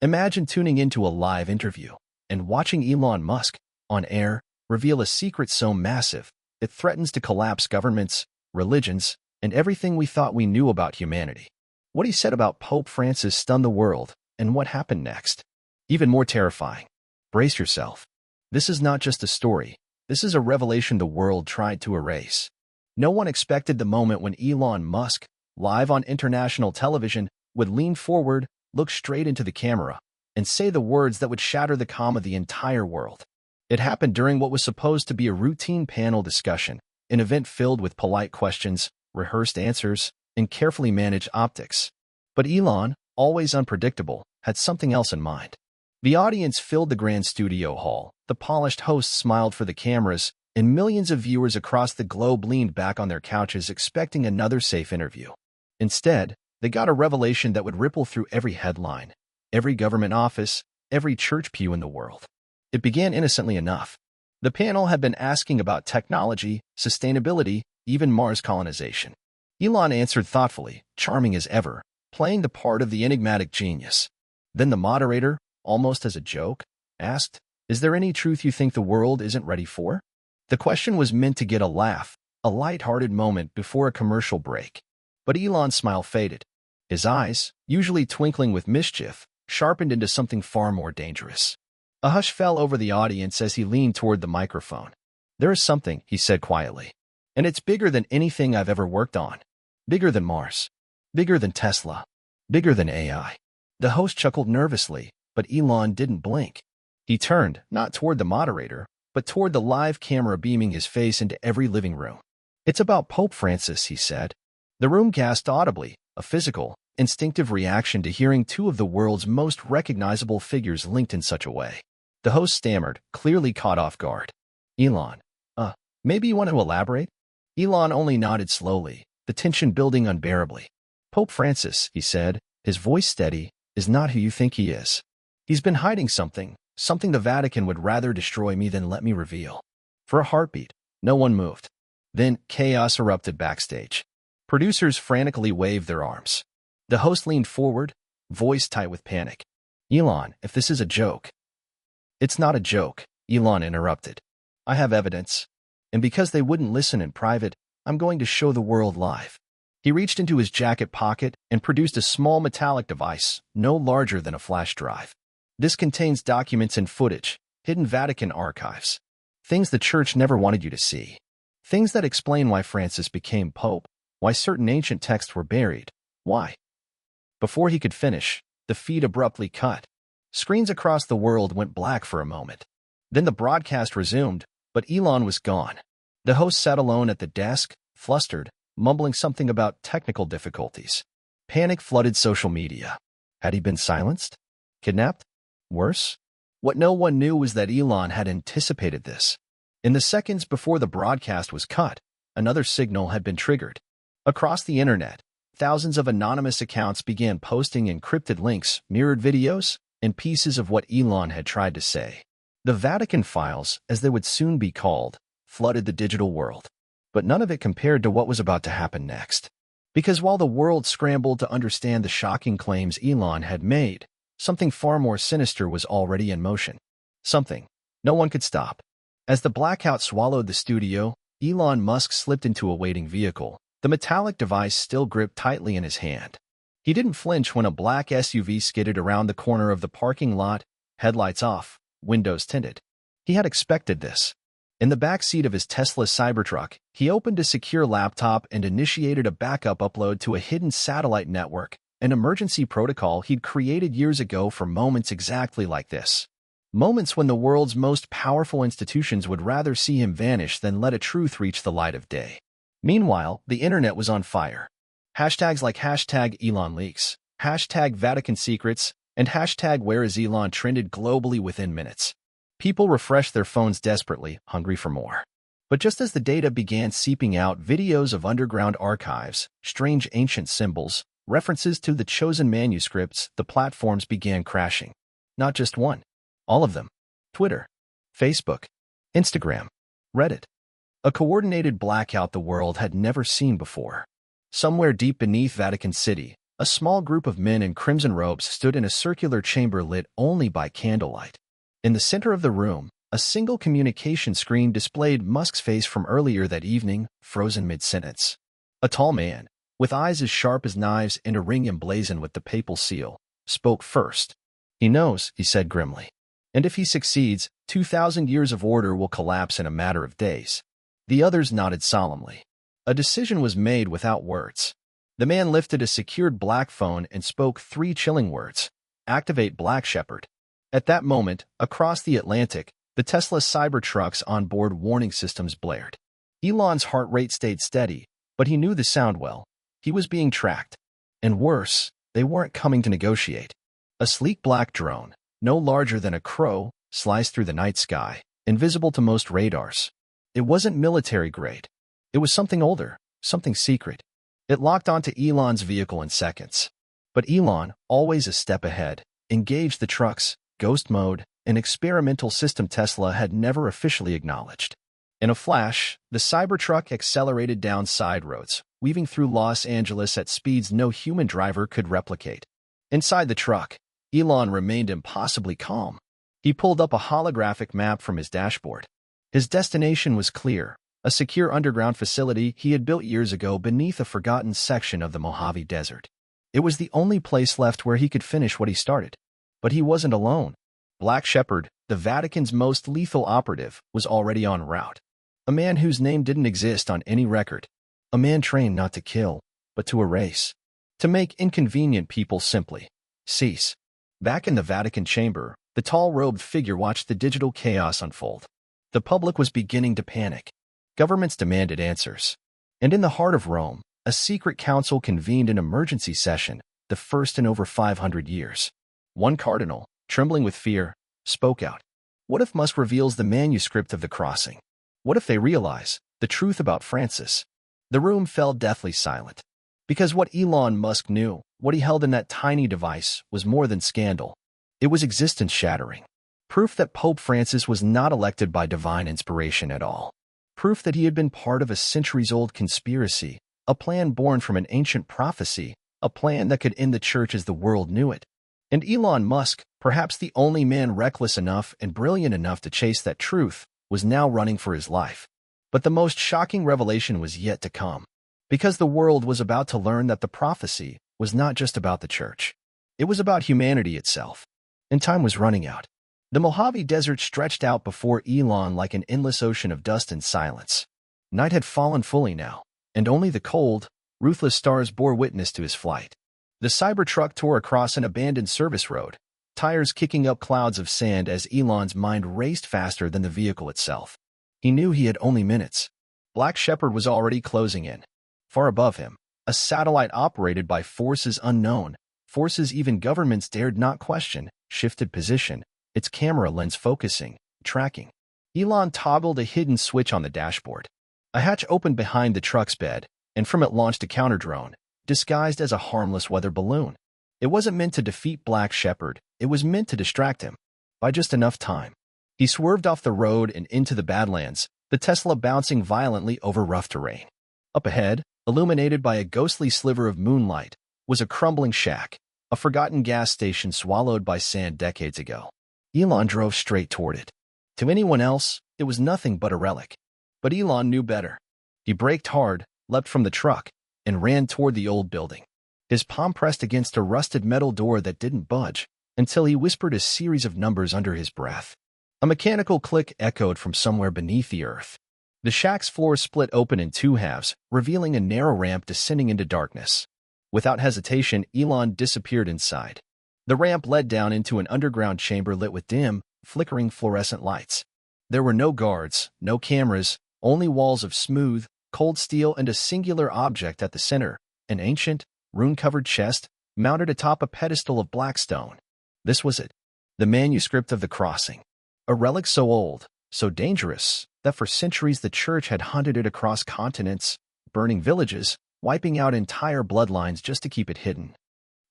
Imagine tuning into a live interview and watching Elon Musk, on air, reveal a secret so massive it threatens to collapse governments, religions, and everything we thought we knew about humanity. What he said about Pope Francis stunned the world, and what happened next? Even more terrifying. Brace yourself. This is not just a story. This is a revelation the world tried to erase. No one expected the moment when Elon Musk, live on international television, would lean forward, look straight into the camera, and say the words that would shatter the calm of the entire world. It happened during what was supposed to be a routine panel discussion, an event filled with polite questions, rehearsed answers, and carefully managed optics. But Elon, always unpredictable, had something else in mind. The audience filled the grand studio hall, the polished host smiled for the cameras, and millions of viewers across the globe leaned back on their couches expecting another safe interview. Instead, they got a revelation that would ripple through every headline, every government office, every church pew in the world. It began innocently enough. The panel had been asking about technology, sustainability, even Mars colonization. Elon answered thoughtfully, charming as ever, playing the part of the enigmatic genius. Then the moderator, almost as a joke, asked, "Is there any truth you think the world isn't ready for?" The question was meant to get a laugh, a light-hearted moment before a commercial break. But Elon's smile faded. His eyes, usually twinkling with mischief, sharpened into something far more dangerous. A hush fell over the audience as he leaned toward the microphone. "There is something," he said quietly, "and it's bigger than anything I've ever worked on. Bigger than Mars. Bigger than Tesla. Bigger than AI." The host chuckled nervously, but Elon didn't blink. He turned, not toward the moderator, but toward the live camera beaming his face into every living room. "It's about Pope Francis," he said. The room gasped audibly, a physical, instinctive reaction to hearing two of the world's most recognizable figures linked in such a way. The host stammered, clearly caught off guard. "Elon, maybe you want to elaborate?" Elon only nodded slowly, the tension building unbearably. "Pope Francis," he said, his voice steady, "is not who you think he is. He's been hiding something the Vatican would rather destroy me than let me reveal." For a heartbeat, no one moved. Then chaos erupted backstage. Producers frantically waved their arms. The host leaned forward, voice tight with panic. "Elon, if this is a joke—" "It's not a joke," Elon interrupted. "I have evidence. And because they wouldn't listen in private, I'm going to show the world live." He reached into his jacket pocket and produced a small metallic device, no larger than a flash drive. "This contains documents and footage, hidden Vatican archives. Things the church never wanted you to see. Things that explain why Francis became pope, why certain ancient texts were buried, why." Before he could finish, the feed abruptly cut. Screens across the world went black for a moment. Then the broadcast resumed, but Elon was gone. The host sat alone at the desk, flustered, mumbling something about technical difficulties. Panic flooded social media. Had he been silenced? Kidnapped? Worse? What no one knew was that Elon had anticipated this. In the seconds before the broadcast was cut, another signal had been triggered. Across the internet, thousands of anonymous accounts began posting encrypted links, mirrored videos, and pieces of what Elon had tried to say. The Vatican files, as they would soon be called, flooded the digital world. But none of it compared to what was about to happen next. Because while the world scrambled to understand the shocking claims Elon had made, something far more sinister was already in motion. Something no one could stop. As the blackout swallowed the studio, Elon Musk slipped into a waiting vehicle, the metallic device still gripped tightly in his hand. He didn't flinch when a black SUV skidded around the corner of the parking lot, headlights off, windows tinted. He had expected this. In the back seat of his Tesla Cybertruck, he opened a secure laptop and initiated a backup upload to a hidden satellite network, an emergency protocol he'd created years ago for moments exactly like this. Moments when the world's most powerful institutions would rather see him vanish than let a truth reach the light of day. Meanwhile, the internet was on fire. Hashtags like #ElonLeaks, #VaticanSecrets, and #WhereIsElon trended globally within minutes. People refreshed their phones desperately, hungry for more. But just as the data began seeping out, videos of underground archives, strange ancient symbols, references to the chosen manuscripts, the platforms began crashing. Not just one. All of them. Twitter, Facebook, Instagram, Reddit. A coordinated blackout the world had never seen before. Somewhere deep beneath Vatican City, A small group of men in crimson robes stood in a circular chamber lit only by candlelight. In the center of the room, a single communication screen displayed Musk's face from earlier that evening, frozen mid-sentence. A tall man, with eyes as sharp as knives and a ring emblazoned with the papal seal, spoke first. "He knows," he said grimly. "And if he succeeds, 2,000 years of order will collapse in a matter of days." The others nodded solemnly. A decision was made without words. The man lifted a secured black phone and spoke 3 chilling words. "Activate Black Shepherd." At that moment, across the Atlantic, the Tesla Cybertruck's onboard warning systems blared. Elon's heart rate stayed steady, but he knew the sound well. He was being tracked. And worse, they weren't coming to negotiate. A sleek black drone, no larger than a crow, sliced through the night sky, invisible to most radars. It wasn't military grade. It was something older, something secret. It locked onto Elon's vehicle in seconds. But Elon, always a step ahead, engaged the truck's ghost mode, an experimental system Tesla had never officially acknowledged. In a flash, the Cybertruck accelerated down side roads, weaving through Los Angeles at speeds no human driver could replicate. Inside the truck, Elon remained impossibly calm. He pulled up a holographic map from his dashboard. His destination was clear, a secure underground facility he had built years ago beneath a forgotten section of the Mojave Desert. It was the only place left where he could finish what he started. But he wasn't alone. Black Shepherd, the Vatican's most lethal operative, was already en route. A man whose name didn't exist on any record. A man trained not to kill, but to erase. To make inconvenient people simply cease. Back in the Vatican chamber, the tall robed figure watched the digital chaos unfold. The public was beginning to panic. Governments demanded answers. And in the heart of Rome, a secret council convened an emergency session, the first in over 500 years. One cardinal, trembling with fear, spoke out. What if Musk reveals the manuscript of the crossing? What if they realize the truth about Francis? The room fell deathly silent. Because what Elon Musk knew, what he held in that tiny device, was more than scandal. It was existence-shattering. Proof that Pope Francis was not elected by divine inspiration at all. Proof that he had been part of a centuries-old conspiracy, a plan born from an ancient prophecy, a plan that could end the church as the world knew it. And Elon Musk, perhaps the only man reckless enough and brilliant enough to chase that truth, was now running for his life. But the most shocking revelation was yet to come. Because the world was about to learn that the prophecy was not just about the church. It was about humanity itself. And time was running out. The Mojave Desert stretched out before Elon like an endless ocean of dust and silence. Night had fallen fully now, and only the cold, ruthless stars bore witness to his flight. The Cybertruck tore across an abandoned service road, tires kicking up clouds of sand as Elon's mind raced faster than the vehicle itself. He knew he had only minutes. Black Shepherd was already closing in. Far above him, a satellite operated by forces unknown, forces even governments dared not question, shifted position, its camera lens focusing, tracking. Elon toggled a hidden switch on the dashboard. A hatch opened behind the truck's bed, and from it launched a counter-drone, disguised as a harmless weather balloon. It wasn't meant to defeat Black Shepherd, it was meant to distract him. By just enough time. He swerved off the road and into the Badlands, the Tesla bouncing violently over rough terrain. Up ahead, illuminated by a ghostly sliver of moonlight, was a crumbling shack, a forgotten gas station swallowed by sand decades ago. Elon drove straight toward it. To anyone else, it was nothing but a relic. But Elon knew better. He braked hard, leapt from the truck, and ran toward the old building. His palm pressed against a rusted metal door that didn't budge, until he whispered a series of numbers under his breath. A mechanical click echoed from somewhere beneath the earth. The shack's floor split open in 2 halves, revealing a narrow ramp descending into darkness. Without hesitation, Elon disappeared inside. The ramp led down into an underground chamber lit with dim, flickering fluorescent lights. There were no guards, no cameras, only walls of smooth, cold steel and a singular object at the center, an ancient, rune-covered chest, mounted atop a pedestal of black stone. This was it. The manuscript of the crossing. A relic so old, so dangerous, that for centuries the church had hunted it across continents, burning villages, wiping out entire bloodlines just to keep it hidden.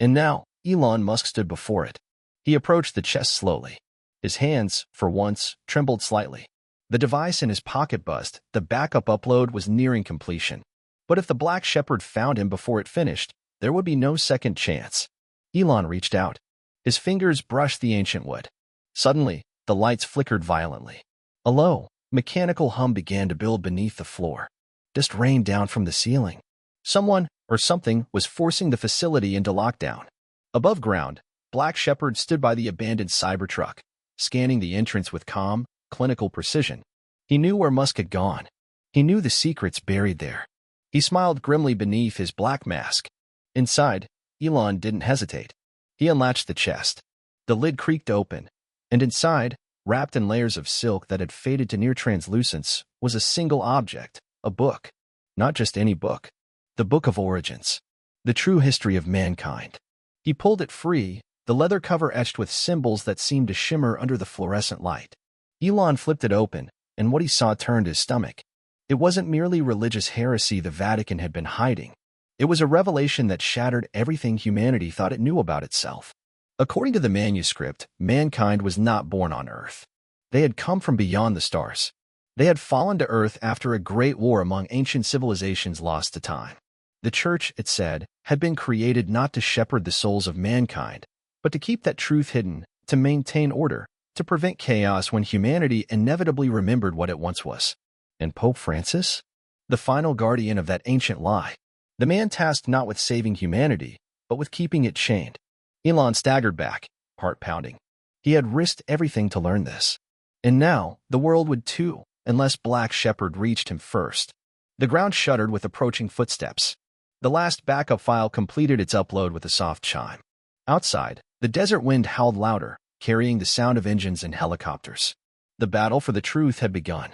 And now, Elon Musk stood before it. He approached the chest slowly. His hands, for once, trembled slightly. The device in his pocket buzzed. The backup upload was nearing completion. But if the Black Shepherd found him before it finished, There would be no second chance. Elon reached out. His fingers brushed the ancient wood. Suddenly, the lights flickered violently. A low, mechanical hum began to build beneath the floor. Dust rained down from the ceiling. Someone, or something, was forcing the facility into lockdown. Above ground, Black Shepherd stood by the abandoned Cybertruck, scanning the entrance with calm, clinical precision. He knew where Musk had gone. He knew the secrets buried there. He smiled grimly beneath his black mask. Inside, Elon didn't hesitate. He unlatched the chest. The lid creaked open, and inside, wrapped in layers of silk that had faded to near translucence, was a single object, a book. Not just any book. The Book of Origins. The true history of mankind. He pulled it free, the leather cover etched with symbols that seemed to shimmer under the fluorescent light. Elon flipped it open, and what he saw turned his stomach. It wasn't merely religious heresy the Vatican had been hiding. It was a revelation that shattered everything humanity thought it knew about itself. According to the manuscript, mankind was not born on Earth. They had come from beyond the stars. They had fallen to Earth after a great war among ancient civilizations lost to time. The Church, it said, had been created not to shepherd the souls of mankind, but to keep that truth hidden, to maintain order, to prevent chaos when humanity inevitably remembered what it once was. And Pope Francis? The final guardian of that ancient lie. The man tasked not with saving humanity, but with keeping it chained. Elon staggered back, heart pounding. He had risked everything to learn this. And now, the world would too, unless Black Shepherd reached him first. The ground shuddered with approaching footsteps. The last backup file completed its upload with a soft chime. Outside, the desert wind howled louder, carrying the sound of engines and helicopters. The battle for the truth had begun.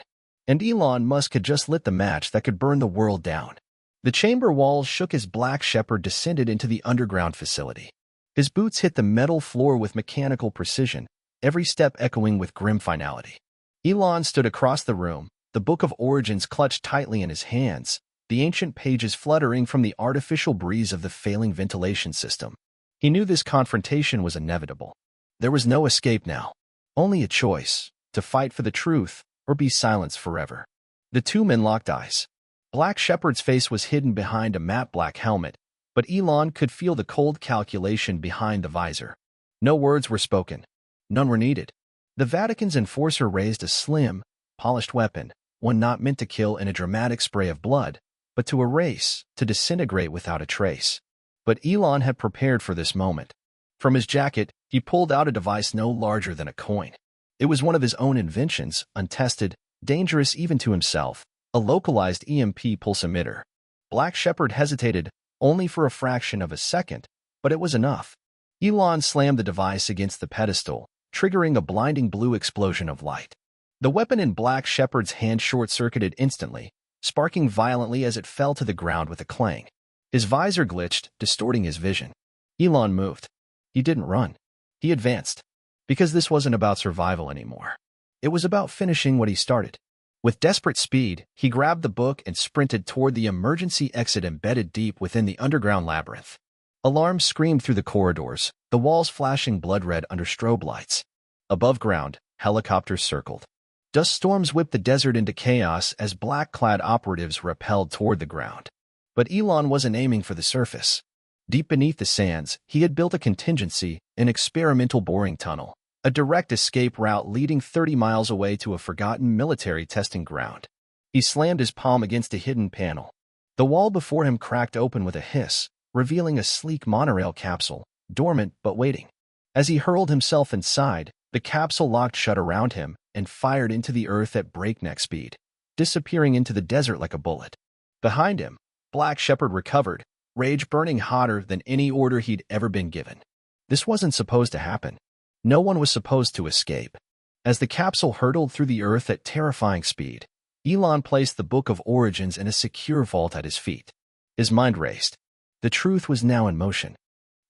And Elon Musk had just lit the match that could burn the world down. The chamber walls shook as Black Shepherd descended into the underground facility. His boots hit the metal floor with mechanical precision, every step echoing with grim finality. Elon stood across the room, the Book of Origins clutched tightly in his hands, the ancient pages fluttering from the artificial breeze of the failing ventilation system. He knew this confrontation was inevitable. There was no escape now. Only a choice, to fight for the truth or be silenced forever. The two men locked eyes. Black Shepherd's face was hidden behind a matte black helmet, but Elon could feel the cold calculation behind the visor. No words were spoken. None were needed. The Vatican's enforcer raised a slim, polished weapon, one not meant to kill in a dramatic spray of blood, but to erase, to disintegrate without a trace. But Elon had prepared for this moment. From his jacket, he pulled out a device no larger than a coin. It was one of his own inventions, untested, dangerous even to himself, a localized EMP pulse emitter. Black Shepherd hesitated, only for a fraction of a second, but it was enough. Elon slammed the device against the pedestal, triggering a blinding blue explosion of light. The weapon in Black Shepherd's hand short-circuited instantly, sparking violently as it fell to the ground with a clang. His visor glitched, distorting his vision. Elon moved. He didn't run. He advanced. Because this wasn't about survival anymore. It was about finishing what he started. With desperate speed, he grabbed the book and sprinted toward the emergency exit embedded deep within the underground labyrinth. Alarms screamed through the corridors, the walls flashing blood red under strobe lights. Above ground, helicopters circled. Dust storms whipped the desert into chaos as black-clad operatives rappelled toward the ground. But Elon wasn't aiming for the surface. Deep beneath the sands, he had built a contingency, an experimental boring tunnel, a direct escape route leading 30 miles away to a forgotten military testing ground. He slammed his palm against a hidden panel. The wall before him cracked open with a hiss, revealing a sleek monorail capsule, dormant but waiting. As he hurled himself inside, the capsule locked shut around him and fired into the earth at breakneck speed, disappearing into the desert like a bullet. Behind him, Black Shepherd recovered, rage burning hotter than any order he'd ever been given. This wasn't supposed to happen. No one was supposed to escape. As the capsule hurtled through the earth at terrifying speed, Elon placed the Book of Origins in a secure vault at his feet. His mind raced. The truth was now in motion.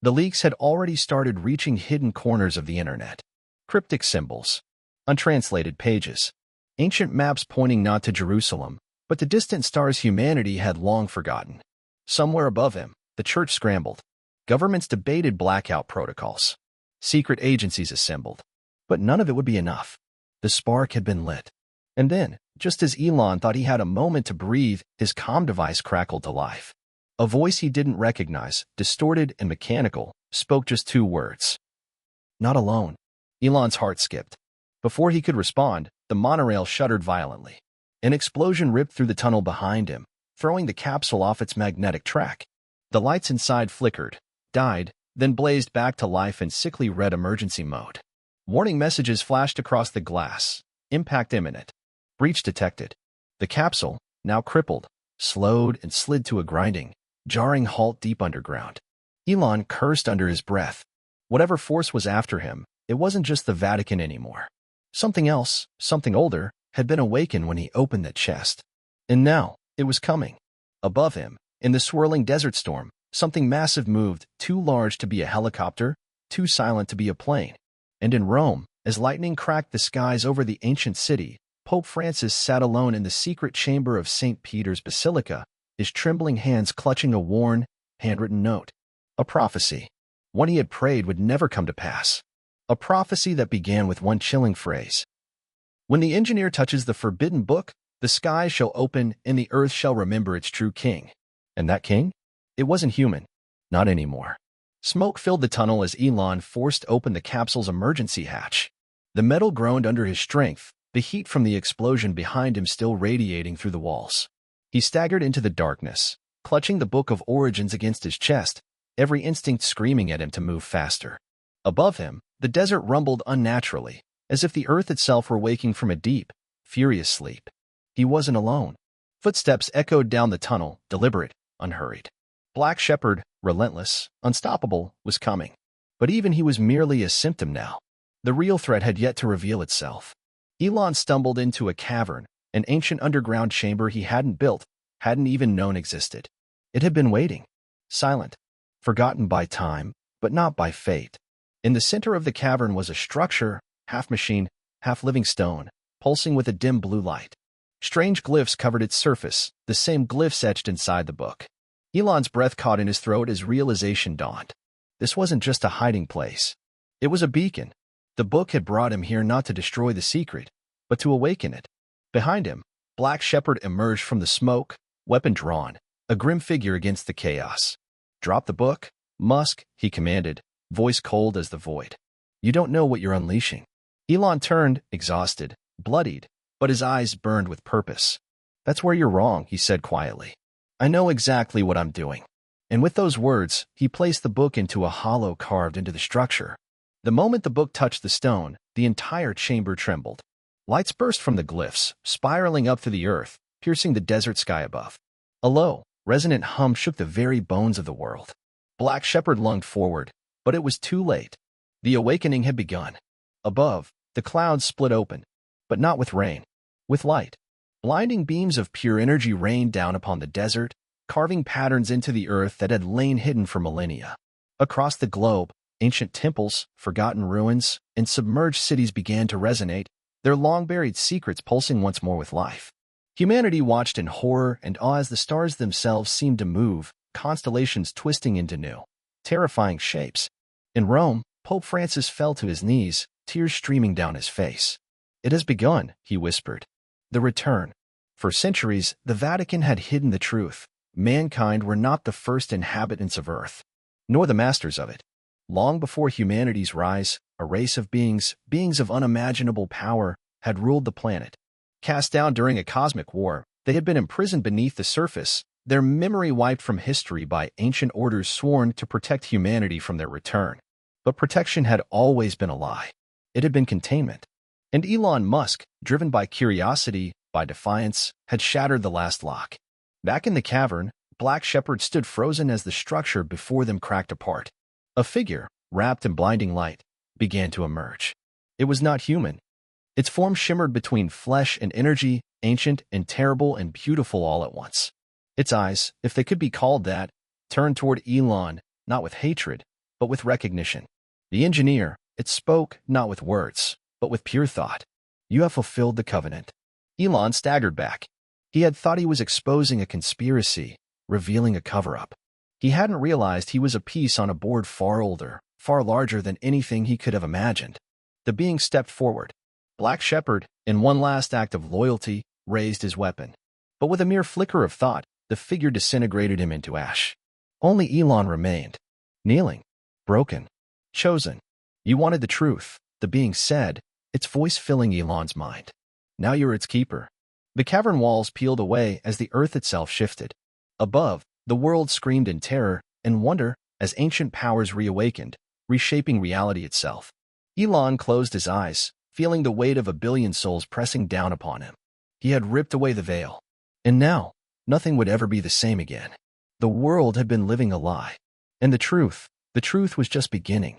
The leaks had already started reaching hidden corners of the internet. Cryptic symbols, untranslated pages, ancient maps pointing not to Jerusalem, but to distant stars humanity had long forgotten. Somewhere above him, the church scrambled. Governments debated blackout protocols. Secret agencies assembled. But none of it would be enough. The spark had been lit. And then, just as Elon thought he had a moment to breathe, his comm device crackled to life. A voice he didn't recognize, distorted and mechanical, spoke just two words. Not alone. Elon's heart skipped. Before he could respond, the monorail shuddered violently. An explosion ripped through the tunnel behind him, throwing the capsule off its magnetic track. The lights inside flickered, died, then blazed back to life in sickly red emergency mode. Warning messages flashed across the glass. Impact imminent. Breach detected. The capsule, now crippled, slowed and slid to a grinding, jarring halt deep underground. Elon cursed under his breath. Whatever force was after him, it wasn't just the Vatican anymore. Something else, something older, had been awakened when he opened that chest. And now, it was coming. Above him, in the swirling desert storm, something massive moved, too large to be a helicopter, too silent to be a plane. And in Rome, as lightning cracked the skies over the ancient city, Pope Francis sat alone in the secret chamber of St. Peter's Basilica, his trembling hands clutching a worn, handwritten note. A prophecy. One he had prayed would never come to pass. A prophecy that began with one chilling phrase. When the engineer touches the forbidden book, the skies shall open and the earth shall remember its true king. And that king? It wasn't human. Not anymore. Smoke filled the tunnel as Elon forced open the capsule's emergency hatch. The metal groaned under his strength, the heat from the explosion behind him still radiating through the walls. He staggered into the darkness, clutching the Book of Origins against his chest, every instinct screaming at him to move faster. Above him, the desert rumbled unnaturally, as if the earth itself were waking from a deep, furious sleep. He wasn't alone. Footsteps echoed down the tunnel, deliberate, unhurried. Black Shepherd, relentless, unstoppable, was coming. But even he was merely a symptom now. The real threat had yet to reveal itself. Elon stumbled into a cavern, an ancient underground chamber he hadn't built, hadn't even known existed. It had been waiting, silent, forgotten by time, but not by fate. In the center of the cavern was a structure, half machine, half living stone, pulsing with a dim blue light. Strange glyphs covered its surface, the same glyphs etched inside the book. Elon's breath caught in his throat as realization dawned. This wasn't just a hiding place. It was a beacon. The book had brought him here not to destroy the secret, but to awaken it. Behind him, Black Shepherd emerged from the smoke, weapon drawn, a grim figure against the chaos. "Drop the book, Musk," he commanded, voice cold as the void. "You don't know what you're unleashing." Elon turned, exhausted, bloodied, but his eyes burned with purpose. "That's where you're wrong," he said quietly. "I know exactly what I'm doing." And with those words, he placed the book into a hollow carved into the structure. The moment the book touched the stone, the entire chamber trembled. Lights burst from the glyphs, spiraling up through the earth, piercing the desert sky above. A low, resonant hum shook the very bones of the world. Black Shepherd lunged forward, but it was too late. The awakening had begun. Above, the clouds split open, but not with rain, with light. Blinding beams of pure energy rained down upon the desert, carving patterns into the earth that had lain hidden for millennia. Across the globe, ancient temples, forgotten ruins, and submerged cities began to resonate, their long-buried secrets pulsing once more with life. Humanity watched in horror and awe as the stars themselves seemed to move, constellations twisting into new, terrifying shapes. In Rome, Pope Francis fell to his knees, tears streaming down his face. "It has begun," he whispered. "The return." For centuries, the Vatican had hidden the truth. Mankind were not the first inhabitants of Earth, nor the masters of it. Long before humanity's rise, a race of beings of unimaginable power, had ruled the planet. Cast down during a cosmic war, they had been imprisoned beneath the surface, their memory wiped from history by ancient orders sworn to protect humanity from their return. But protection had always been a lie. It had been containment. And Elon Musk, driven by curiosity, by defiance, had shattered the last lock. Back in the cavern, Black Shepherd stood frozen as the structure before them cracked apart. A figure, wrapped in blinding light, began to emerge. It was not human. Its form shimmered between flesh and energy, ancient and terrible and beautiful all at once. Its eyes, if they could be called that, turned toward Elon, not with hatred, but with recognition. The engineer, it spoke not with words, but with pure thought. "You have fulfilled the covenant." Elon staggered back. He had thought he was exposing a conspiracy, revealing a cover-up. He hadn't realized he was a piece on a board far older, far larger than anything he could have imagined. The being stepped forward. Black Shepherd, in one last act of loyalty, raised his weapon. But with a mere flicker of thought, the figure disintegrated him into ash. Only Elon remained, kneeling, broken, chosen. You wanted the truth, the being said, its voice filling Elon's mind. Now you're its keeper. The cavern walls peeled away as the earth itself shifted. Above, the world screamed in terror and wonder as ancient powers reawakened, reshaping reality itself. Elon closed his eyes, feeling the weight of a billion souls pressing down upon him. He had ripped away the veil. And now, nothing would ever be the same again. The world had been living a lie. And the truth was just beginning.